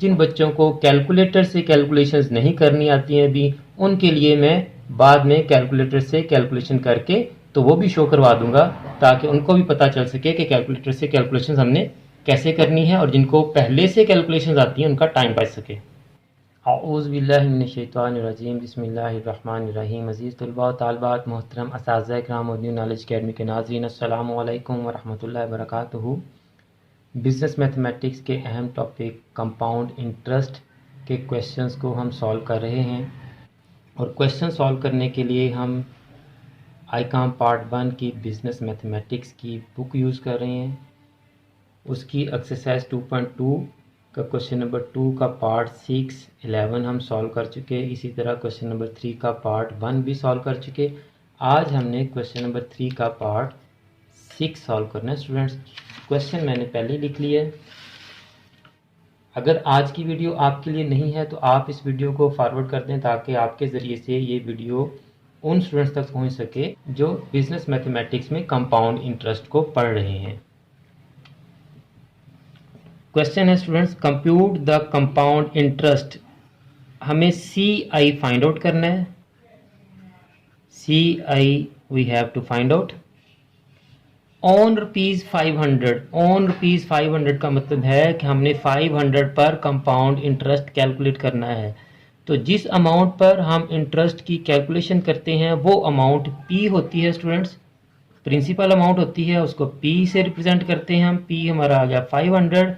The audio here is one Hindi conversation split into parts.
जिन बच्चों को कैलकुलेटर से कैलकुलेशंस नहीं करनी आती हैं अभी, उनके लिए मैं बाद में कैलकुलेटर से कैलकुलेशन करके तो वो भी शो करवा दूंगा, ताकि उनको भी पता चल सके कि कैलकुलेटर से कैलकुलेशंस हमने कैसे करनी है, और जिनको पहले से कैलकुलेशंस आती हैं उनका टाइम बच सके। औज़ु बिल्लाहि मिनश्शैतानिर्रजीम, बिस्मिल्लाहिर्रहमानिर्रहीम। अज़ीज़ तलबा व तालिबात, मोहतरम असातिज़ा इकराम और न्यू नॉलेज अकेडमी के नाज़रीन, अस्सलामु अलैकुम व रहमतुल्लाहि व बरकातुहू। बिज़नेस मैथमेटिक्स के अहम टॉपिक कंपाउंड इंटरेस्ट के क्वेश्चंस को हम सॉल्व कर रहे हैं, और क्वेश्चन सॉल्व करने के लिए हम आईकॉम पार्ट 1 की बिज़नेस मैथमेटिक्स की बुक यूज़ कर रहे हैं। उसकी एक्सरसाइज 2.2 का क्वेश्चन नंबर 2 का पार्ट 6, 11 हम सॉल्व कर चुके। इसी तरह क्वेश्चन नंबर 3 का पार्ट 1 भी सॉल्व कर चुके। आज हमने क्वेश्चन नंबर 3 का पार्ट 6 सॉल्व करना है। स्टूडेंट्स, क्वेश्चन मैंने पहले लिख लिया है। अगर आज की वीडियो आपके लिए नहीं है तो आप इस वीडियो को फॉरवर्ड कर दें, ताकि आपके ज़रिए से ये वीडियो उन स्टूडेंट्स तक पहुंच सके जो बिज़नेस मैथमेटिक्स में कंपाउंड इंटरेस्ट को पढ़ रहे हैं। क्वेश्चन है students, compute the compound interest. हमें CI फाइंड आउट करना है। CI we have to find out on ₹500। On ₹500 का मतलब है कि हमने 500 पर कंपाउंड इंटरेस्ट कैलकुलेट करना है। तो जिस अमाउंट पर हम इंटरेस्ट की कैलकुलेशन करते हैं वो अमाउंट P होती है स्टूडेंट्स, प्रिंसिपल अमाउंट होती है, उसको P से रिप्रेजेंट करते हैं हम। P हमारा आ गया 500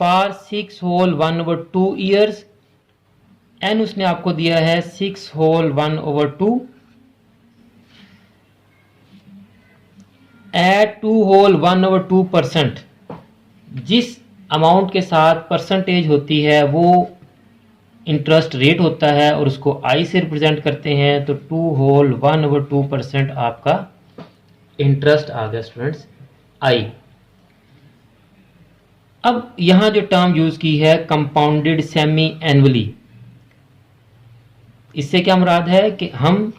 फॉर 6 होल 1/2 ईयर्स। N उसने आपको दिया है 6 होल 1/2 एट 2 होल 1/2%। जिस अमाउंट के साथ परसेंटेज होती है वो इंटरेस्ट रेट होता है, और उसको I से रिप्रेजेंट करते हैं। तो 2 होल 1/2% आपका इंटरेस्ट आ गया स्टूडेंट्स I। अब यहां जो टर्म यूज की है कंपाउंडेड सेमी एनुअली, इससे क्या मुराद है कि हम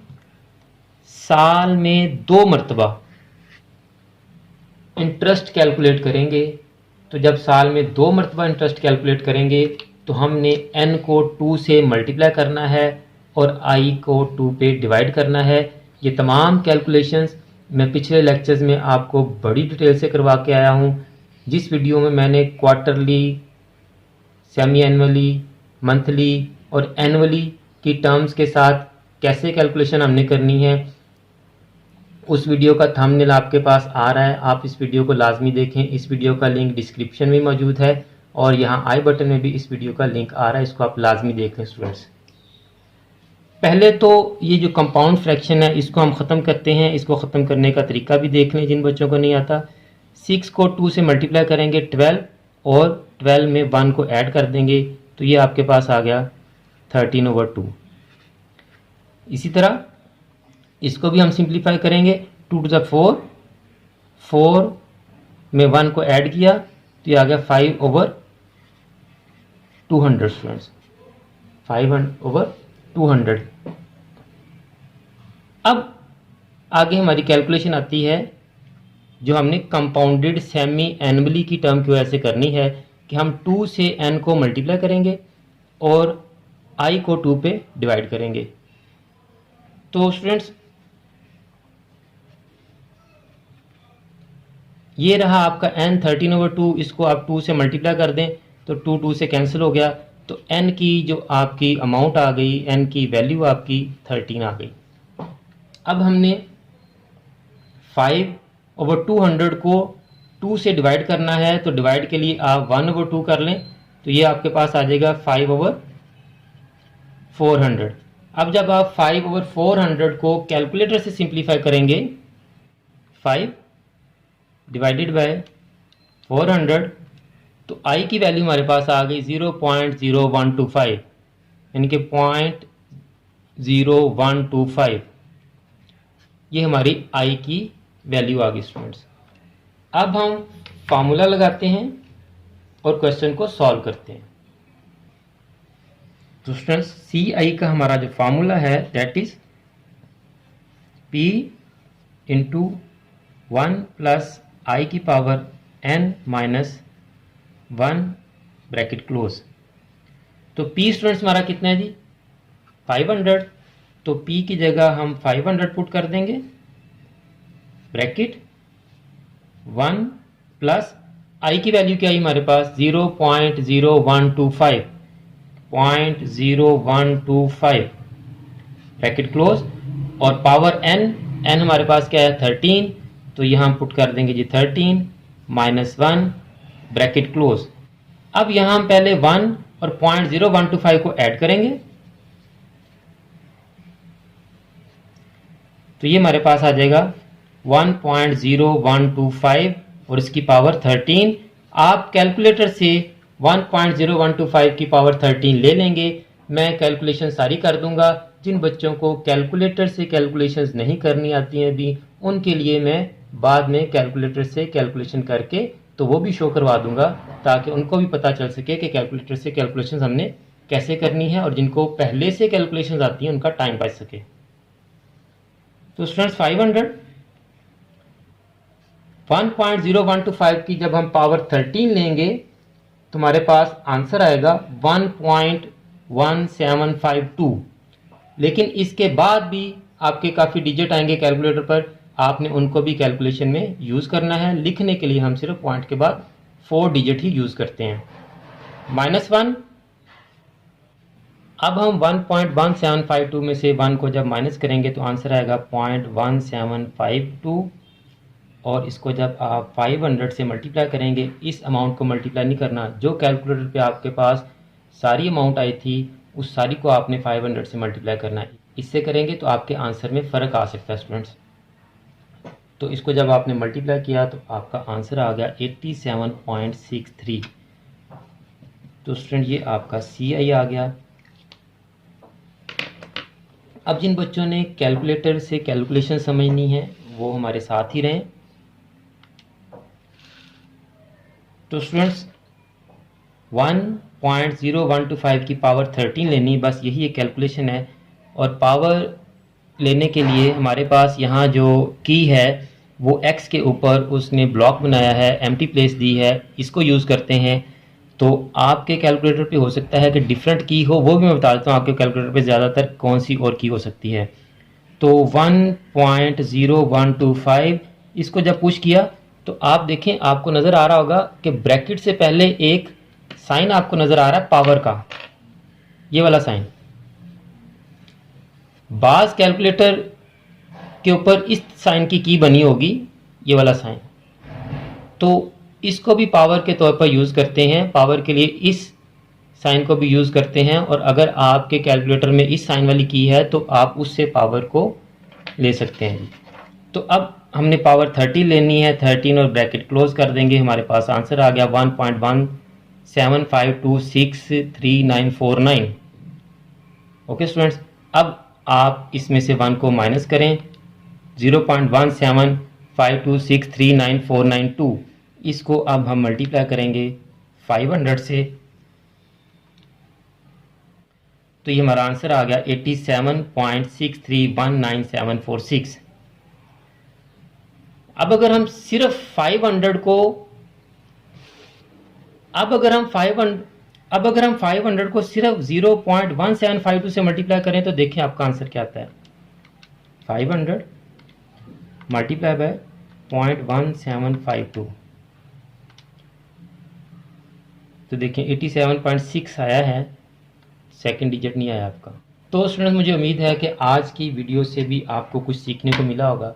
साल में 2 मरतबा इंटरेस्ट कैलकुलेट करेंगे। तो जब साल में 2 मरतबा इंटरेस्ट कैलकुलेट करेंगे तो हमने N को 2 से मल्टीप्लाई करना है और I को 2 पे डिवाइड करना है। ये तमाम कैलकुलेशंस मैं पिछले लेक्चर्स में आपको बड़ी डिटेल से करवा के आया हूँ। जिस वीडियो में मैंने क्वार्टरली, सेमी एनुअली, मंथली और एनुअली की टर्म्स के साथ कैसे कैलकुलेशन हमने करनी है, उस वीडियो का थंबनेल आपके पास आ रहा है। आप इस वीडियो को लाजमी देखें। इस वीडियो का लिंक डिस्क्रिप्शन में मौजूद है, और यहाँ आई बटन में भी इस वीडियो का लिंक आ रहा है, इसको आप लाजमी देख लें स्टूडेंट्स। पहले तो ये जो कंपाउंड फ्रैक्शन है इसको हम ख़त्म करते हैं। इसको ख़त्म करने का तरीका भी देख लें जिन बच्चों को नहीं आता। 6 को 2 से मल्टीप्लाई करेंगे 12, और 12 में 1 को ऐड कर देंगे, तो ये आपके पास आ गया 13/2। इसी तरह इसको भी हम सिंप्लीफाई करेंगे। 2 to the 4, 4 में 1 को ऐड किया तो ये आ गया 5/200 स्टूडेंट्स, 5/200। अब आगे हमारी कैलकुलेशन आती है जो हमने कंपाउंडेड सेमी एनुअली की टर्म की वजह से करनी है, कि हम 2 से N को मल्टीप्लाई करेंगे और I को 2 पे डिवाइड करेंगे। तो स्टूडेंट्स, ये रहा आपका N 13/2। इसको आप 2 से मल्टीप्लाई कर दें तो 2 से कैंसिल हो गया, तो N की जो आपकी अमाउंट आ गई, N की वैल्यू आपकी 13 आ गई। अब हमने 5/200 को 2 से डिवाइड करना है, तो डिवाइड के लिए आप 1/2 कर लें, तो ये आपके पास आ जाएगा 5/400। अब जब आप 5/400 को कैलकुलेटर से सिंप्लीफाई करेंगे, 5 डिवाइडेड बाय 400, तो I की वैल्यू हमारे पास आ गई 0.0125, यानी कि 0.0125। ये हमारी I की वैल्यू आ गई स्टूडेंट्स। अब हम फार्मूला लगाते हैं और क्वेश्चन को सॉल्व करते हैं। तो स्टूडेंट्स, CI का हमारा जो फार्मूला है that is P into 1 plus I की power N minus 1 bracket close. तो P स्टूडेंट्स हमारा कितना है जी 500, तो P की जगह हम 500 पुट कर देंगे, ब्रैकेट 1 प्लस I की वैल्यू क्या आई हमारे पास 0.0125, 0.0125 ब्रैकेट क्लोज, और पावर n हमारे पास क्या है 13, तो यहाँ हम पुट कर देंगे जी 13 माइनस 1 ब्रैकेट क्लोज। अब यहाँ हम पहले 1 और 0.0125 को ऐड करेंगे, तो ये हमारे पास आ जाएगा 1.0125 और इसकी पावर 13। आप कैलकुलेटर से 1.0125 की पावर 13 ले लेंगे। मैं कैलकुलेशन सारी कर दूंगा। जिन बच्चों को कैलकुलेटर से कैलकुलेशंस नहीं करनी आती हैं अभी, उनके लिए मैं बाद में कैलकुलेटर से कैलकुलेशन करके तो वो भी शो करवा दूंगा, ताकि उनको भी पता चल सके कि कैलकुलेटर से कैलकुलेशंस हमने कैसे करनी है, और जिनको पहले से कैलकुलेशंस आती हैं उनका टाइम बच सके। तो स्टूडेंट्स 500 1.0125 की जब हम पावर 13 लेंगे तो हमारे पास आंसर आएगा 1.1752। लेकिन इसके बाद भी आपके काफ़ी डिजिट आएंगे कैलकुलेटर पर, आपने उनको भी कैलकुलेशन में यूज़ करना है। लिखने के लिए हम सिर्फ पॉइंट के बाद 4 डिजिट ही यूज़ करते हैं। -1, अब हम 1.1752 में से 1 को जब माइनस करेंगे तो आंसर आएगा 0.1752, और इसको जब आप 500 से मल्टीप्लाई करेंगे, इस अमाउंट को मल्टीप्लाई नहीं करना, जो कैलकुलेटर पे आपके पास सारी अमाउंट आई थी उस सारी को आपने 500 से मल्टीप्लाई करना है। इससे करेंगे तो आपके आंसर में फ़र्क आ सकता है स्टूडेंट्स। तो इसको जब आपने मल्टीप्लाई किया तो आपका आंसर आ गया 87.63। तो स्टूडेंट ये आपका CI आ गया। अब जिन बच्चों ने कैलकुलेटर से कैलकुलेशन समझनी है वो हमारे साथ ही रहें। तो स्टूडेंट्स 1.0125 की पावर 13 लेनी, बस यही एक कैलकुलेशन है। और पावर लेने के लिए हमारे पास यहाँ जो की है वो x के ऊपर उसने ब्लॉक बनाया है, एम्प्टी प्लेस दी है, इसको यूज़ करते हैं। तो आपके कैलकुलेटर पे हो सकता है कि डिफरेंट की हो, वो भी मैं बता देता हूँ आपके कैलकुलेटर पे ज़्यादातर कौन सी और की हो सकती है। तो 1.0125 इसको जब पुश किया तो आप देखें, आपको नज़र आ रहा होगा कि ब्रैकेट से पहले एक साइन आपको नज़र आ रहा है पावर का, ये वाला साइन। बाज कैलकुलेटर के ऊपर इस साइन की बनी होगी, ये वाला साइन, तो इसको भी पावर के तौर पर यूज़ करते हैं। पावर के लिए इस साइन को भी यूज़ करते हैं, और अगर आपके कैलकुलेटर में इस साइन वाली की है तो आप उससे पावर को ले सकते हैं। तो अब हमने पावर 30 लेनी है, 13 और ब्रैकेट क्लोज कर देंगे। हमारे पास आंसर आ गया 1.1752633949। ओके स्टूडेंट्स, अब आप इसमें से 1 को माइनस करें, 0.1752639492, इसको अब हम मल्टीप्लाई करेंगे 500 से, तो ये हमारा आंसर आ गया 87.63194746। अब अगर हम सिर्फ 500 को अब अगर हम 500 को सिर्फ 0.1752 से मल्टीप्लाई करें तो देखें आपका आंसर क्या आता है। 500 मल्टीप्लाई बाय 0.1752, तो देखें 87.6 आया है, सेकंड डिजिट नहीं आया आपका। तो स्टूडेंट्स, मुझे उम्मीद है कि आज की वीडियो से भी आपको कुछ सीखने को मिला होगा।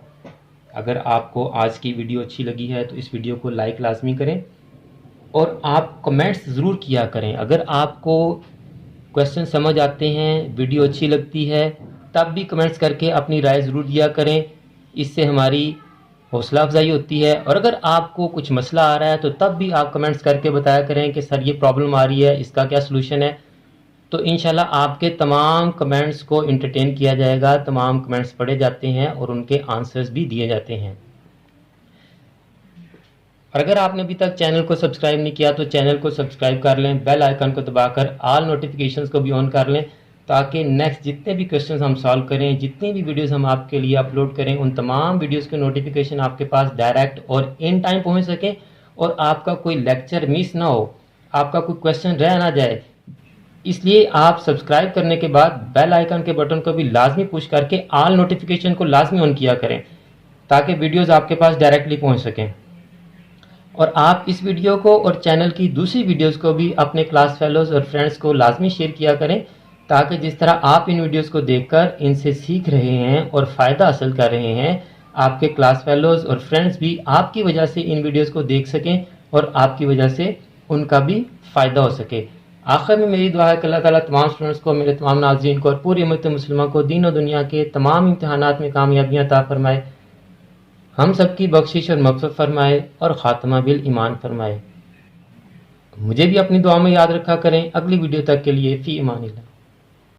अगर आपको आज की वीडियो अच्छी लगी है तो इस वीडियो को लाइक लाजमी करें, और आप कमेंट्स ज़रूर किया करें। अगर आपको क्वेश्चन समझ आते हैं, वीडियो अच्छी लगती है, तब भी कमेंट्स करके अपनी राय ज़रूर दिया करें। इससे हमारी हौसला अफजाई होती है। और अगर आपको कुछ मसला आ रहा है तो तब भी आप कमेंट्स करके बताया करें कि सर ये प्रॉब्लम आ रही है, इसका क्या सलूशन है। तो इंशाल्लाह आपके तमाम कमेंट्स को एंटरटेन किया जाएगा। तमाम कमेंट्स पढ़े जाते हैं और उनके आंसर्स भी दिए जाते हैं। और अगर आपने अभी तक चैनल को सब्सक्राइब नहीं किया तो चैनल को सब्सक्राइब कर लें, बेल आइकन को दबाकर ऑल नोटिफिकेशंस को भी ऑन कर लें, ताकि नेक्स्ट जितने भी क्वेश्चंस हम सॉल्व करें, जितनी भी वीडियोस हम आपके लिए अपलोड करें, उन तमाम वीडियोस के नोटिफिकेशन आपके पास डायरेक्ट और इन टाइम पहुंच सके, और आपका कोई लेक्चर मिस ना हो, आपका कोई क्वेश्चन रह ना जाए। इसलिए आप सब्सक्राइब करने के बाद बेल आइकन के बटन को भी लाजमी पुश करके ऑल नोटिफिकेशन को लाजमी ऑन किया करें ताकि वीडियोस आपके पास डायरेक्टली पहुंच सकें। और आप इस वीडियो को और चैनल की दूसरी वीडियोस को भी अपने क्लास फेलोज और फ्रेंड्स को लाजमी शेयर किया करें ताकि जिस तरह आप इन वीडियोस को देखकर इनसे सीख रहे हैं और फ़ायदा हासिल कर रहे हैं, आपके क्लास फेलोज और फ्रेंड्स भी आपकी वजह से इन वीडियोस को देख सकें और आपकी वजह से उनका भी फ़ायदा हो सके। आखिर में मेरी दुआ है कि अल्लाह ताला तमाम स्टूडेंट्स को, मेरे तमाम नाज़रीन को और पूरी उम्मत मुस्लिमा को दीन और दुनिया के तमाम इम्तिहानात में कामयाबियाँ अता फरमाए, हम सबकी बख्शिश और मग़फ़िरत फरमाए और ख़ात्मा बिल ईमान फरमाए। मुझे भी अपनी दुआ में याद रखा करें। अगली वीडियो तक के लिए फ़ी अमानिल्लाह।